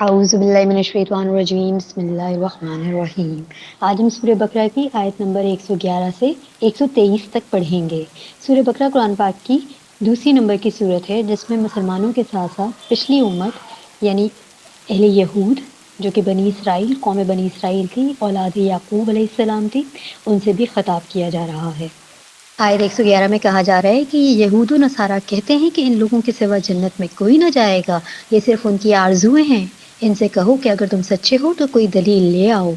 اعوذ باللہ من الشیطان الرجیم بسم اللہ الرحمن الرحیم۔ آج ہم سورہ بقرہ کی آیت نمبر 111 سے 123 تک پڑھیں گے۔ سورہ بقرہ قرآن پاک کی دوسری نمبر کی صورت ہے جس میں مسلمانوں کے ساتھ ساتھ پچھلی امت یعنی اہل یہود جو کہ بنی اسرائیل قوم بنی اسرائیل تھی، اولاد یعقوب علیہ السلام تھی، ان سے بھی خطاب کیا جا رہا ہے۔ آیت 111 میں کہا جا رہا ہے کہ یہود و نصارہ کہتے ہیں کہ ان لوگوں کے سوا جنت میں کوئی نہ جائے گا، یہ صرف ان کی آرزویں ہیں۔ ان سے کہو کہ اگر تم سچے ہو تو کوئی دلیل لے آؤ۔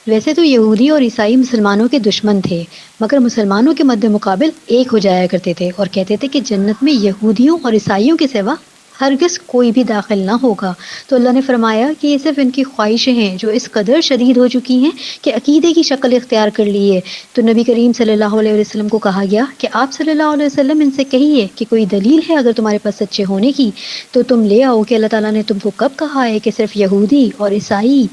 ویسے تو یہودی اور عیسائی مسلمانوں کے دشمن تھے، مگر مسلمانوں کے مد مقابل ایک ہو جایا کرتے تھے اور کہتے تھے کہ جنت میں یہودیوں اور عیسائیوں کے سوا ہرگز کوئی بھی داخل نہ ہوگا۔ تو اللہ نے فرمایا کہ یہ صرف ان کی خواہشیں ہیں جو اس قدر شدید ہو چکی ہیں کہ عقیدے کی شکل اختیار کر لی ہے۔ تو نبی کریم صلی اللہ علیہ وسلم کو کہا گیا کہ آپ صلی اللہ علیہ وسلم ان سے کہیے کہ کوئی دلیل ہے اگر تمہارے پاس سچے ہونے کی تو تم لے آؤ کہ اللہ تعالیٰ نے تم کو کب کہا ہے کہ صرف یہودی اور عیسائی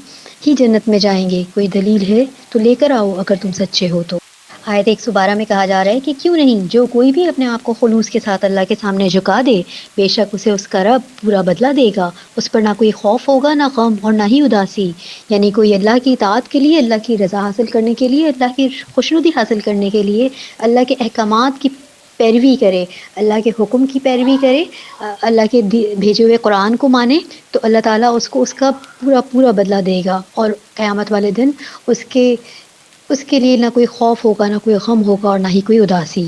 ہی جنت میں جائیں گے، کوئی دلیل ہے تو لے کر آؤ اگر تم سچے ہو تو۔ آیت 112 میں کہا جا رہا ہے کہ کیوں نہیں، جو کوئی بھی اپنے آپ کو خلوص کے ساتھ اللہ کے سامنے جھکا دے، بے شک اسے اس کا رب پورا بدلہ دے گا، اس پر نہ کوئی خوف ہوگا، نہ غم اور نہ ہی اداسی۔ یعنی کوئی اللہ کی اطاعت کے لیے، اللہ کی رضا حاصل کرنے کے لیے، اللہ کی خوشنودی حاصل کرنے کے لیے اللہ کے احکامات کی پیروی کرے، اللہ کے حکم کی پیروی کرے، اللہ کے بھیجے ہوئے قرآن کو مانے، تو اللہ تعالیٰ اس کو اس کا پورا پورا بدلہ دے گا اور قیامت والے دن اس کے لیے نہ کوئی خوف ہوگا، نہ کوئی غم ہوگا اور نہ ہی کوئی اداسی۔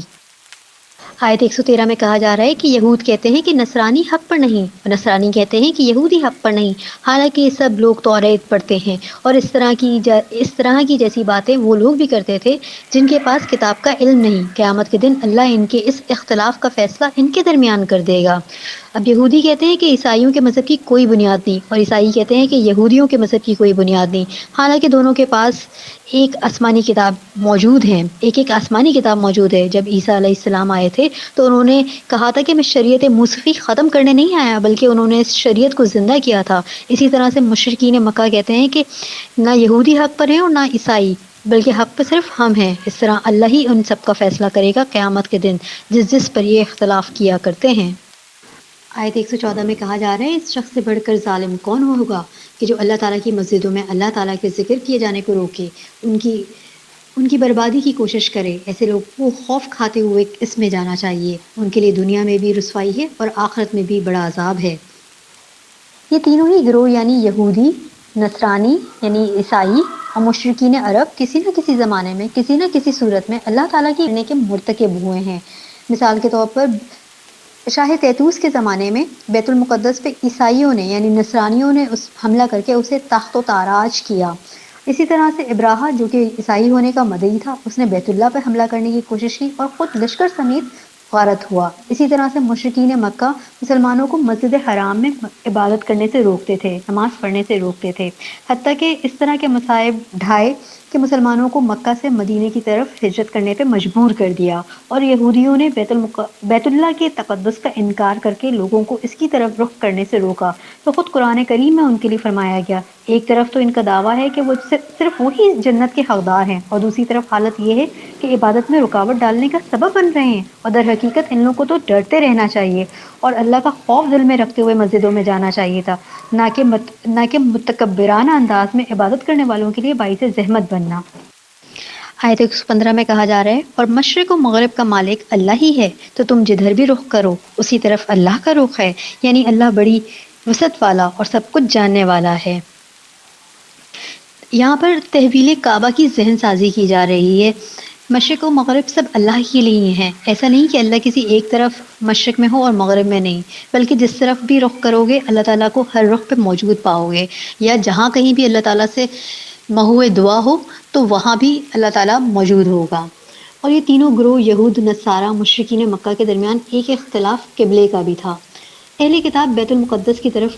آیت 113 میں کہا جا رہا ہے کہ یہود کہتے ہیں کہ نصرانی حق پر نہیں اور نصرانی کہتے ہیں کہ یہودی حق پر نہیں، حالانکہ یہ سب لوگ توریت پڑھتے ہیں اور اس طرح کی جیسی باتیں وہ لوگ بھی کرتے تھے جن کے پاس کتاب کا علم نہیں۔ قیامت کے دن اللہ ان کے اس اختلاف کا فیصلہ ان کے درمیان کر دے گا۔ اب یہودی کہتے ہیں کہ عیسائیوں کے مذہب کی کوئی بنیاد نہیں اور عیسائی کہتے ہیں کہ یہودیوں کے مذہب کی کوئی بنیاد نہیں، حالانکہ دونوں کے پاس ایک آسمانی کتاب موجود ہے، ایک آسمانی کتاب موجود ہے۔ جب عیسیٰ علیہ السلام آئے تھے تو انہوں نے کہا تھا کہ میں شریعت موسیقی ختم کرنے نہیں آیا بلکہ انہوں نے اس شریعت کو زندہ کیا تھا۔ اسی طرح سے مشرکین مکہ کہتے ہیں کہ نہ یہودی حق پر ہیں اور نہ عیسائی، بلکہ حق پہ صرف ہم ہیں۔ اس طرح اللہ ہی ان سب کا فیصلہ کرے گا قیامت کے دن جس پر یہ اختلاف کیا کرتے ہیں۔ آیت 114 میں کہا جا رہا ہے اس شخص سے بڑھ کر ظالم کون ہوگا کہ جو اللہ تعالیٰ کی مسجدوں میں اللہ تعالیٰ کے ذکر کیے جانے کو روکے، ان کی بربادی کی کوشش کرے۔ ایسے لوگ کو خوف کھاتے ہوئے اس میں جانا چاہیے، ان کے لیے دنیا میں بھی رسوائی ہے اور آخرت میں بھی بڑا عذاب ہے۔ یہ تینوں ہی گروہ یعنی یہودی، نصرانی یعنی عیسائی اور مشرکین عرب کسی نہ کسی زمانے میں کسی نہ کسی صورت میں اللہ تعالیٰ کی کرنے کے مرتکب ہوئے ہیں۔ مثال کے طور پر شاہ تیتوس کے زمانے میں بیت المقدس پہ عیسائیوں نے یعنی نصرانیوں نے حملہ کر کے اسے تخت و تاراج کیا۔ اسی طرح سے ابراہہ جو کہ عیسائی ہونے کا مدعی تھا، اس نے بیت اللہ پہ حملہ کرنے کی کوشش کی اور خود لشکر سمیت غارت ہوا۔ اسی طرح سے مشرکین مکہ مسلمانوں کو مسجد حرام میں عبادت کرنے سے روکتے تھے، نماز پڑھنے سے روکتے تھے، حتیٰ کہ اس طرح کے مصائب ڈھائے کہ مسلمانوں کو مکہ سے مدینے کی طرف ہجرت کرنے پہ مجبور کر دیا، اور یہودیوں نے بیت اللہ کے تقدس کا انکار کر کے لوگوں کو اس کی طرف رخ کرنے سے روکا۔ تو خود قرآن کریم میں ان کے لیے فرمایا گیا، ایک طرف تو ان کا دعویٰ ہے کہ وہ صرف وہی جنت کے حقدار ہیں اور دوسری طرف حالت یہ ہے کہ عبادت میں رکاوٹ ڈالنے کا سبب بن رہے ہیں، اور در حقیقت ان لوگوں کو تو ڈرتے رہنا چاہیے اور اللہ کا خوف دل میں رکھتے ہوئے مسجدوں میں جانا چاہیے تھا، نہ کہ متکبرانہ انداز میں عبادت کرنے والوں کے لیے باعث زحمت بننا۔ آیت 115 میں کہا جا رہا ہے اور مشرق و مغرب کا مالک اللہ ہی ہے، تو تم جدھر بھی رخ کرو اسی طرف اللہ کا رخ ہے، یعنی اللہ بڑی وسعت والا اور سب کچھ جاننے والا ہے۔ یہاں پر تحویل کعبہ کی ذہن سازی کی جا رہی ہے۔ مشرق و مغرب سب اللہ کے لیے ہیں، ایسا نہیں کہ اللہ کسی ایک طرف مشرق میں ہو اور مغرب میں نہیں، بلکہ جس طرف بھی رخ کرو گے اللہ تعالیٰ کو ہر رخ پہ موجود پاؤ گے، یا جہاں کہیں بھی اللہ تعالیٰ سے محو دعا ہو تو وہاں بھی اللہ تعالیٰ موجود ہوگا۔ اور یہ تینوں گروہ یہود، نصارہ، مشرکین مکہ کے درمیان ایک اختلاف قبلے کا بھی تھا۔ اہل کتاب بیت المقدس کی طرف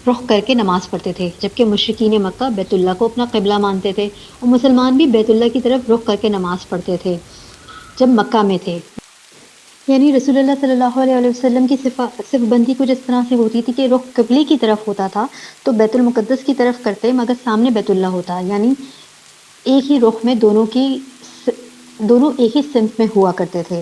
رخ کر کے نماز پڑھتے تھے، جبکہ مشرکین مکہ بیت اللہ کو اپنا قبلہ مانتے تھے، اور مسلمان بھی بیت اللہ کی طرف رخ کر کے نماز پڑھتے تھے جب مکہ میں تھے۔ یعنی رسول اللہ صلی اللہ علیہ وسلم کی صف بندی کچھ اس طرح سے ہوتی تھی کہ رخ قبلے کی طرف ہوتا تھا تو بیت المقدس کی طرف کرتے، مگر سامنے بیت اللہ ہوتا، یعنی ایک ہی رخ میں دونوں ایک ہی سمت میں ہوا کرتے تھے۔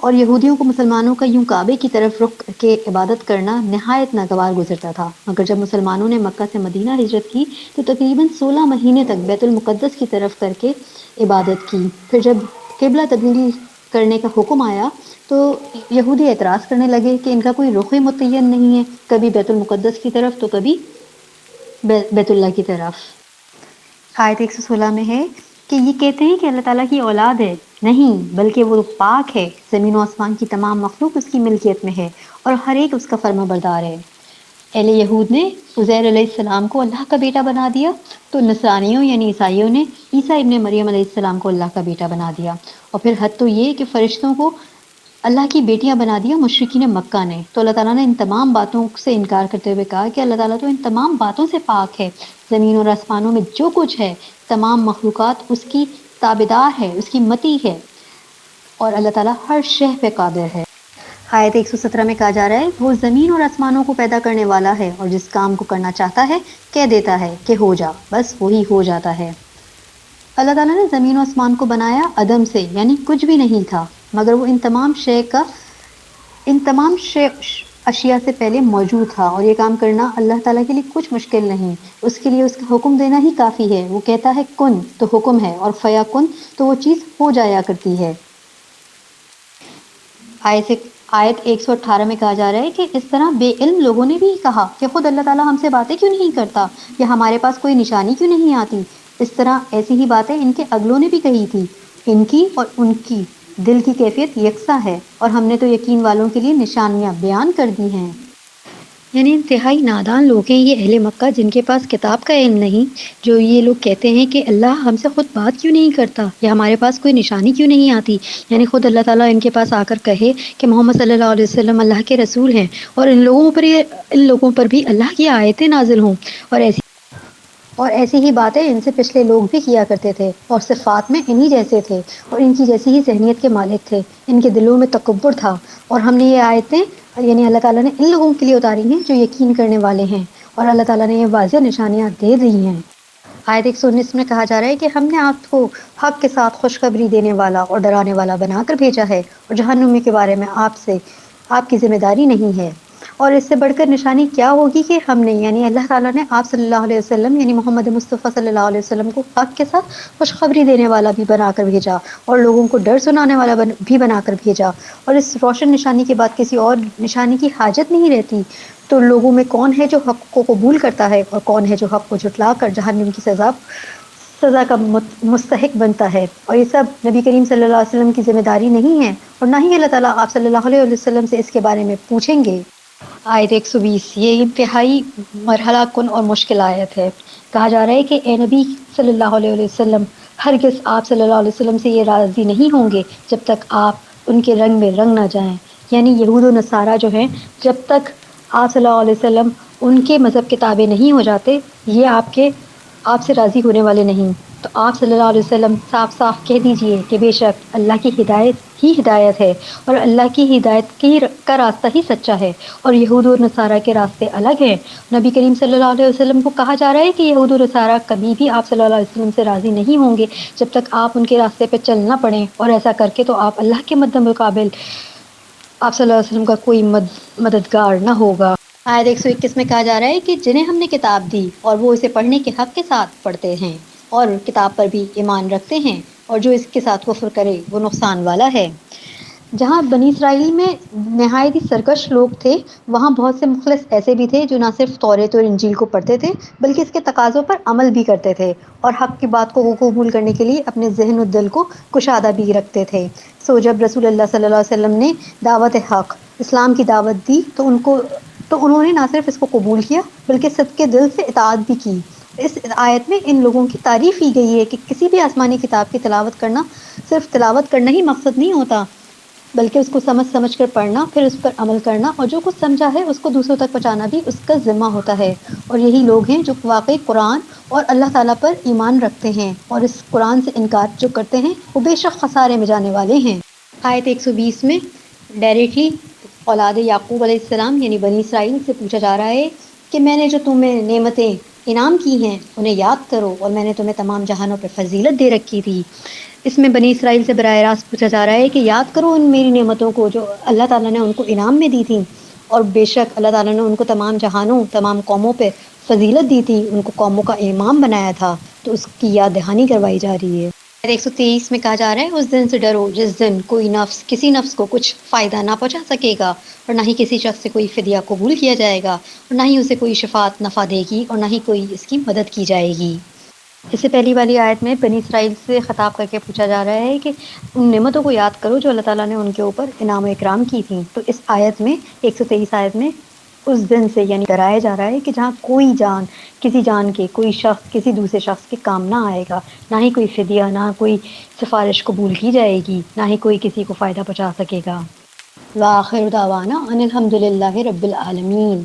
اور یہودیوں کو مسلمانوں کا یوں کعبے کی طرف رخ کے عبادت کرنا نہایت ناگوار گزرتا تھا، مگر جب مسلمانوں نے مکہ سے مدینہ ہجرت کی تو تقریباً 16 مہینے تک بیت المقدس کی طرف کر کے عبادت کی۔ پھر جب قبلہ تبدیلی کرنے کا حکم آیا تو یہودی اعتراض کرنے لگے کہ ان کا کوئی رخ ہی متعین نہیں ہے، کبھی بیت المقدس کی طرف تو کبھی بیت اللہ کی طرف۔ آیت 116 میں ہے کہ یہ کہتے ہیں کہ اللہ تعالیٰ کی اولاد ہے، نہیں بلکہ وہ پاک ہے، زمین و آسمان کی تمام مخلوق اس کی ملکیت میں ہے اور ہر ایک اس کا فرما بردار ہے۔ اہل یہود نے عزیر علیہ السلام کو اللہ کا بیٹا بنا دیا تو نصرانیوں یعنی عیسائیوں نے عیسیٰ ابن مریم علیہ السلام کو اللہ کا بیٹا بنا دیا، اور پھر حد تو یہ کہ فرشتوں کو اللہ کی بیٹیاں بنا دیا مشرکین مکہ نے۔ تو اللہ تعالیٰ نے ان تمام باتوں سے انکار کرتے ہوئے کہا کہ اللہ تعالیٰ تو ان تمام باتوں سے پاک ہے، زمین اور آسمانوں میں جو کچھ ہے تمام مخلوقات اس کی تابعدار ہے، اس کی متی ہے، اور اللہ تعالیٰ ہر شے پہ قادر ہے۔ آیت 117 میں کہا جا رہا ہے وہ زمین اور آسمانوں کو پیدا کرنے والا ہے اور جس کام کو کرنا چاہتا ہے کہہ دیتا ہے کہ ہو جا، بس وہی ہو جاتا ہے۔ اللہ تعالیٰ نے زمین و آسمان کو بنایا عدم سے، یعنی کچھ بھی نہیں تھا، مگر وہ ان تمام اشیاء سے پہلے موجود تھا، اور یہ کام کرنا اللہ تعالیٰ کے لیے کچھ مشکل نہیں، اس کے لیے اس کا حکم دینا ہی کافی ہے۔ وہ کہتا ہے کن تو حکم ہے، اور فیا کن تو وہ چیز ہو جایا کرتی ہے۔ آیت 118 میں کہا جا رہا ہے کہ اس طرح بے علم لوگوں نے بھی کہا کہ خود اللہ تعالیٰ ہم سے باتیں کیوں نہیں کرتا، یا ہمارے پاس کوئی نشانی کیوں نہیں آتی۔ اس طرح ایسی ہی باتیں ان کے اگلوں نے بھی کہی تھی، ان کی اور ان کی دل کی کیفیت یکساں ہے، اور ہم نے تو یقین والوں کے لیے نشانیاں بیان کر دی ہیں۔ یعنی انتہائی نادان لوگ ہیں یہ اہل مکہ، جن کے پاس کتاب کا علم نہیں، جو یہ لوگ کہتے ہیں کہ اللہ ہم سے خود بات کیوں نہیں کرتا، یا ہمارے پاس کوئی نشانی کیوں نہیں آتی۔ یعنی خود اللہ تعالیٰ ان کے پاس آ کر کہے کہ محمد صلی اللہ علیہ وسلم اللہ کے رسول ہیں، اور ان لوگوں پر بھی اللہ کی آیتیں نازل ہوں، اور ایسی ہی باتیں ان سے پچھلے لوگ بھی کیا کرتے تھے، اور صفات میں انہی جیسے تھے، اور ان کی جیسی ہی ذہنیت کے مالک تھے، ان کے دلوں میں تکبر تھا، اور ہم نے یہ آیتیں یعنی اللہ تعالیٰ نے ان لوگوں کے لیے اتاری ہیں جو یقین کرنے والے ہیں، اور اللہ تعالیٰ نے یہ واضح نشانیاں دے دی ہیں۔ آیت 119 میں کہا جا رہا ہے کہ ہم نے آپ کو حق کے ساتھ خوشخبری دینے والا اور ڈرانے والا بنا کر بھیجا ہے، اور جہنم کے بارے میں آپ کی ذمہ داری نہیں ہے۔ اور اس سے بڑھ کر نشانی کیا ہوگی کہ ہم نے یعنی اللہ تعالیٰ نے آپ صلی اللہ علیہ وسلم یعنی محمد مصطفیٰ صلی اللہ علیہ وسلم کو حق کے ساتھ خوشخبری دینے والا بھی بنا کر بھیجا، اور لوگوں کو ڈر سنانے والا بھی بنا کر بھیجا، اور اس روشن نشانی کے بعد کسی اور نشانی کی حاجت نہیں رہتی۔ تو لوگوں میں کون ہے جو حق کو قبول کرتا ہے، اور کون ہے جو حق کو جھٹلا کر جہنم کی سزا کا مستحق بنتا ہے۔ اور یہ سب نبی کریم صلی اللہ علیہ وسلم کی ذمہ داری نہیں ہے، اور نہ ہی اللہ تعالیٰ آپ صلی اللہ علیہ وسلم سے اس کے بارے میں پوچھیں گے۔ آیت 120 یہ انتہائی مرحلہ کن اور مشکل آیت ہے۔ کہا جا رہا ہے کہ اے نبی صلی اللہ علیہ وسلم، ہرگز آپ صلی اللہ علیہ وسلم سے یہ راضی نہیں ہوں گے جب تک آپ ان کے رنگ میں رنگ نہ جائیں، یعنی یہود و نصارہ جو ہیں، جب تک آپ صلی اللہ علیہ وسلم ان کے مذہب کے تابع نہیں ہو جاتے، یہ آپ سے راضی ہونے والے نہیں۔ تو آپ صلی اللہ علیہ وسلم صاف صاف کہہ دیجئے کہ بے شک اللہ کی ہدایت ہی ہدایت ہے، اور اللہ کی ہدایت کا راستہ ہی سچا ہے، اور یہود و نصارہ کے راستے الگ ہیں۔ نبی کریم صلی اللہ علیہ وسلم کو کہا جا رہا ہے کہ یہود و نصارہ کبھی بھی آپ صلی اللہ علیہ وسلم سے راضی نہیں ہوں گے جب تک آپ ان کے راستے پہ چل نہ پڑیں، اور ایسا کر کے تو آپ اللہ کے مد مقابل آپ صلی اللہ علیہ وسلم کا کوئی مددگار نہ ہوگا۔ آیت 121 میں کہا جا رہا ہے کہ جنہیں ہم نے کتاب دی اور وہ اسے پڑھنے کے حق کے ساتھ پڑھتے ہیں اور کتاب پر بھی ایمان رکھتے ہیں، اور جو اس کے ساتھ کفر کرے وہ نقصان والا ہے۔ جہاں بنی اسرائیل میں نہایت ہی سرکش لوگ تھے، وہاں بہت سے مخلص ایسے بھی تھے جو نہ صرف توریت اور انجیل کو پڑھتے تھے بلکہ اس کے تقاضوں پر عمل بھی کرتے تھے، اور حق کی بات کو قبول کرنے کے لیے اپنے ذہن و دل کو کشادہ بھی رکھتے تھے۔ جب رسول اللہ صلی اللہ علیہ وسلم نے دعوت حق اسلام کی دعوت دی تو انہوں نے نہ صرف اس کو قبول کیا بلکہ صدقے دل سے اطاعت بھی کی۔ اس آیت میں ان لوگوں کی تعریف کی گئی ہے کہ کسی بھی آسمانی کتاب کی تلاوت کرنا صرف تلاوت کرنا ہی مقصد نہیں ہوتا، بلکہ اس کو سمجھ کر پڑھنا، پھر اس پر عمل کرنا، اور جو کچھ سمجھا ہے اس کو دوسروں تک پہنچانا بھی اس کا ذمہ ہوتا ہے۔ اور یہی لوگ ہیں جو واقعی قرآن اور اللہ تعالیٰ پر ایمان رکھتے ہیں، اور اس قرآن سے انکار جو کرتے ہیں وہ بے شک خسارے میں جانے والے ہیں۔ آیت 120 میں ڈائریکٹلی اولاد یعقوب علیہ السلام یعنی بنی اسرائیل سے پوچھا جا رہا ہے کہ میں نے جو تمہیں نعمتیں انعام کی ہیں انہیں یاد کرو، اور میں نے تمہیں تمام جہانوں پہ فضیلت دے رکھی تھی۔ اس میں بنی اسرائیل سے براہ راست پوچھا جا رہا ہے کہ یاد کرو ان میری نعمتوں کو جو اللہ تعالیٰ نے ان کو انعام میں دی تھیں، اور بے شک اللہ تعالیٰ نے ان کو تمام جہانوں تمام قوموں پہ فضیلت دی تھی، ان کو قوموں کا امام بنایا تھا، تو اس کی یاد دہانی کروائی جا رہی ہے۔ 123 میں کہا جا رہا ہے اس دن سے ڈرو جس دن کوئی نفس کسی نفس کو کچھ فائدہ نہ پہنچا سکے گا، اور نہ ہی کسی شخص سے کوئی فدیہ قبول کیا جائے گا، اور نہ ہی اسے کوئی شفاعت نفع دے گی، اور نہ ہی کوئی اس کی مدد کی جائے گی۔ اس سے پہلی والی آیت میں بنی اسرائیل سے خطاب کر کے پوچھا جا رہا ہے کہ ان نعمتوں کو یاد کرو جو اللہ تعالیٰ نے ان کے اوپر انعام و اکرام کی تھیں، تو اس آیت میں 123 آیت میں اس دن سے یعنی ڈرایا جا رہا ہے کہ جہاں کوئی جان کسی جان کے کوئی شخص کسی دوسرے شخص کے کام نہ آئے گا، نہ ہی کوئی فدیہ، نہ کوئی سفارش قبول کی جائے گی، نہ ہی کوئی کسی کو فائدہ پہنچا سکے گا۔ وآخر دعوانا ان الحمد للہ رب العالمین۔